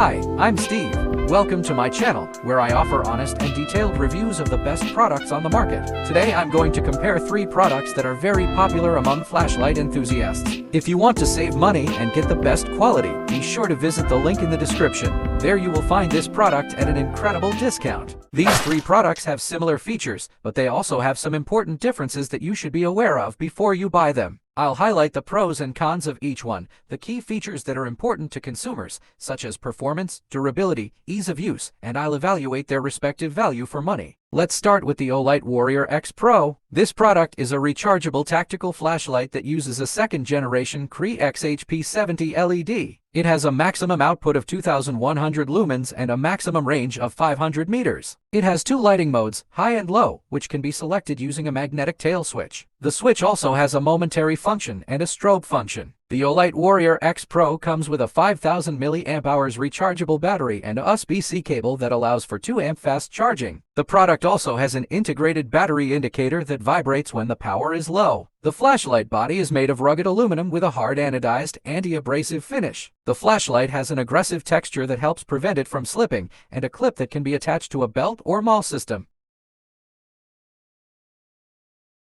Hi, I'm Steve. Welcome to my channel, where I offer honest and detailed reviews of the best products on the market. Today I'm going to compare 3 products that are very popular among flashlight enthusiasts. If you want to save money and get the best quality, be sure to visit the link in the description. There you will find this product at an incredible discount. These 3 products have similar features, but they also have some important differences that you should be aware of before you buy them. I'll highlight the pros and cons of each one, the key features that are important to consumers, such as performance, durability, ease of use, and I'll evaluate their respective value for money. Let's start with the Olight Warrior X Pro. This product is a rechargeable tactical flashlight that uses a second-generation Cree XHP70 LED. It has a maximum output of 2,100 lumens and a maximum range of 500 meters. It has 2 lighting modes, high and low, which can be selected using a magnetic tail switch. The switch also has a momentary function and a strobe function. The Olight Warrior X Pro comes with a 5,000 mAh rechargeable battery and a USB-C cable that allows for 2 amp fast charging. The product also has an integrated battery indicator that vibrates when the power is low. The flashlight body is made of rugged aluminum with a hard anodized, anti-abrasive finish. The flashlight has an aggressive texture that helps prevent it from slipping, and a clip that can be attached to a belt or maul system.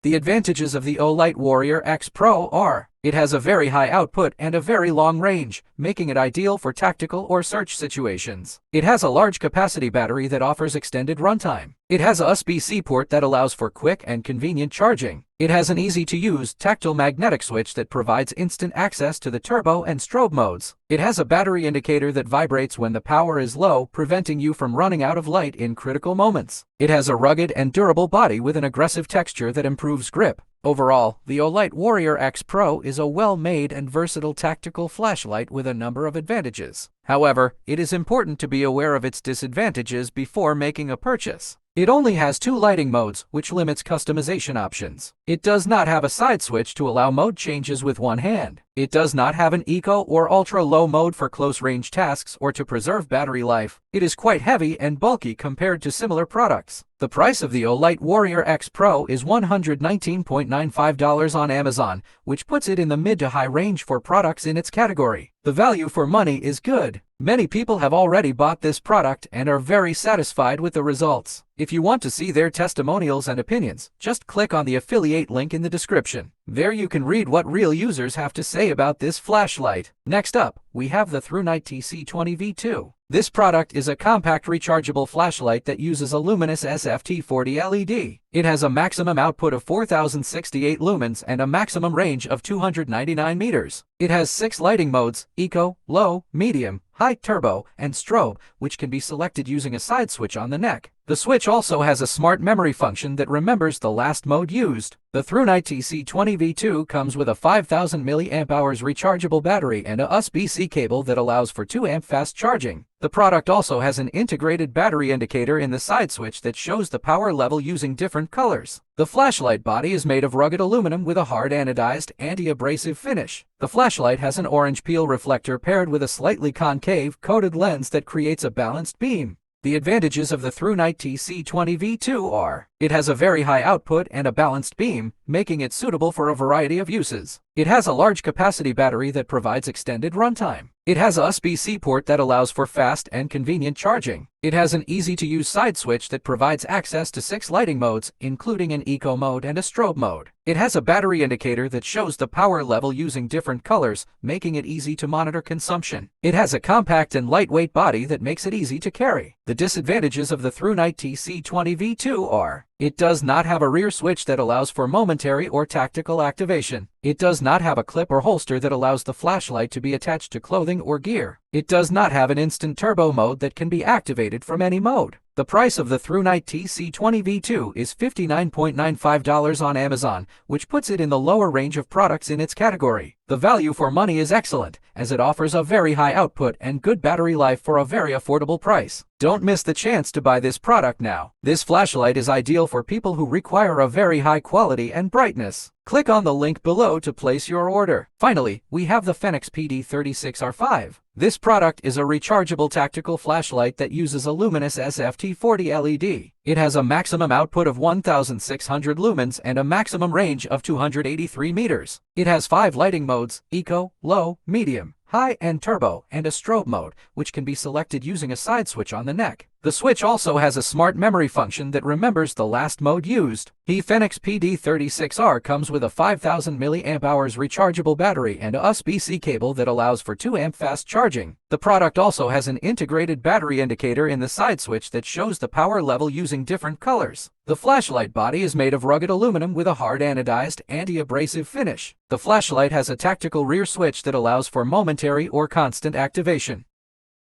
The advantages of the Olight Warrior X Pro are: it has a very high output and a very long range, making it ideal for tactical or search situations. It has a large capacity battery that offers extended runtime. It has a USB-C port that allows for quick and convenient charging. It has an easy-to-use tactile magnetic switch that provides instant access to the turbo and strobe modes. It has a battery indicator that vibrates when the power is low, preventing you from running out of light in critical moments. It has a rugged and durable body with an aggressive texture that improves grip. Overall, the Olight Warrior X Pro is a well-made and versatile tactical flashlight with a number of advantages. However, it is important to be aware of its disadvantages before making a purchase. It only has 2 lighting modes, which limits customization options. It does not have a side switch to allow mode changes with one hand. It does not have an eco or ultra-low mode for close-range tasks or to preserve battery life. It is quite heavy and bulky compared to similar products. The price of the Olight Warrior X Pro is $119.95 on Amazon, which puts it in the mid to high range for products in its category. The value for money is good. Many people have already bought this product and are very satisfied with the results. If you want to see their testimonials and opinions, just click on the affiliate link in the description. There you can read what real users have to say about this flashlight. Next up, we have the ThruNite TC20 V2. This product is a compact rechargeable flashlight that uses a luminous SFT40 LED. It has a maximum output of 4,068 lumens and a maximum range of 299 meters. It has 6 lighting modes: eco, low, medium, high, turbo, and strobe, which can be selected using a side switch on the neck. The switch also has a smart memory function that remembers the last mode used. The ThruNite TC20 V2 comes with a 5,000 mAh rechargeable battery and a USB-C cable that allows for 2 amp fast charging. The product also has an integrated battery indicator in the side switch that shows the power level using different colors. The flashlight body is made of rugged aluminum with a hard anodized, anti-abrasive finish. The flashlight has an orange peel reflector paired with a slightly concave, coated lens that creates a balanced beam. The advantages of the ThruNite TC20 V2 are: it has a very high output and a balanced beam, making it suitable for a variety of uses. It has a large capacity battery that provides extended runtime. It has a USB-C port that allows for fast and convenient charging. It has an easy-to-use side switch that provides access to 6 lighting modes, including an eco mode and a strobe mode. It has a battery indicator that shows the power level using different colors, making it easy to monitor consumption. It has a compact and lightweight body that makes it easy to carry. The disadvantages of the ThruNite TC20 V2 are: it does not have a rear switch that allows for momentary or tactical activation. It does not have a clip or holster that allows the flashlight to be attached to clothing or gear. It does not have an instant turbo mode that can be activated from any mode. The price of the ThruNite TC20 V2 is $59.95 on Amazon, which puts it in the lower range of products in its category. The value for money is excellent, as it offers a very high output and good battery life for a very affordable price. Don't miss the chance to buy this product now. This flashlight is ideal for people who require a very high quality and brightness. Click on the link below to place your order. Finally, we have the Fenix PD36R. This product is a rechargeable tactical flashlight that uses a luminous SFT40 LED. It has a maximum output of 1,600 lumens and a maximum range of 283 meters. It has 5 lighting modes: eco, low, medium, high and turbo, and a strobe mode, which can be selected using a side switch on the neck. The switch also has a smart memory function that remembers the last mode used. The Fenix PD36R comes with a 5000 mAh rechargeable battery and a USB-C cable that allows for 2 amp fast charging. The product also has an integrated battery indicator in the side switch that shows the power level using different colors. The flashlight body is made of rugged aluminum with a hard anodized, anti-abrasive finish. The flashlight has a tactical rear switch that allows for momentary or constant activation.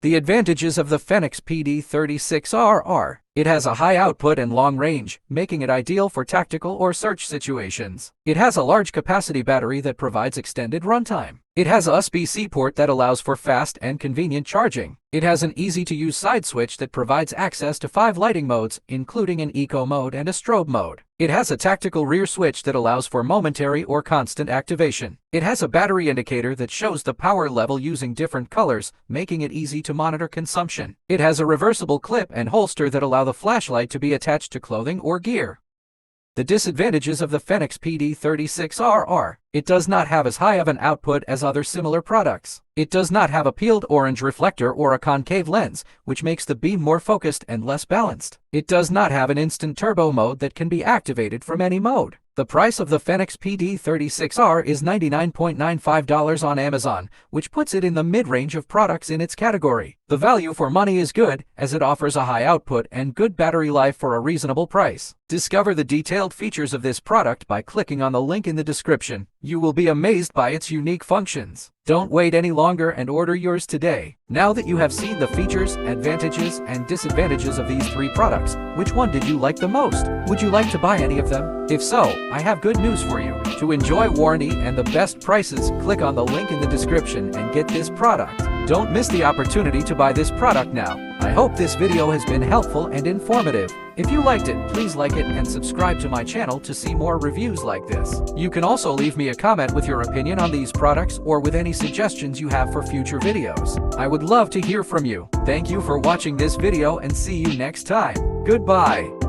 The advantages of the Fenix PD36R are: it has a high output and long range, making it ideal for tactical or search situations. It has a large capacity battery that provides extended runtime. It has a USB-C port that allows for fast and convenient charging. It has an easy-to-use side switch that provides access to 5 lighting modes, including an eco mode and a strobe mode. It has a tactical rear switch that allows for momentary or constant activation. It has a battery indicator that shows the power level using different colors, making it easy to monitor consumption. It has a reversible clip and holster that allow the flashlight to be attached to clothing or gear. The disadvantages of the Fenix PD36R are: it does not have as high of an output as other similar products. It does not have a peeled orange reflector or a concave lens, which makes the beam more focused and less balanced. It does not have an instant turbo mode that can be activated from any mode. The price of the Fenix PD36R is $99.95 on Amazon, which puts it in the mid-range of products in its category. The value for money is good, as it offers a high output and good battery life for a reasonable price. Discover the detailed features of this product by clicking on the link in the description. You will be amazed by its unique functions. Don't wait any longer and order yours today. Now that you have seen the features, advantages, and disadvantages of these 3 products, which one did you like the most? Would you like to buy any of them? If so, I have good news for you. To enjoy warranty and the best prices, click on the link in the description and get this product. Don't miss the opportunity to buy this product now. I hope this video has been helpful and informative. If you liked it, please like it and subscribe to my channel to see more reviews like this. You can also leave me a comment with your opinion on these products or with any suggestions you have for future videos. I would love to hear from you. Thank you for watching this video and see you next time. Goodbye.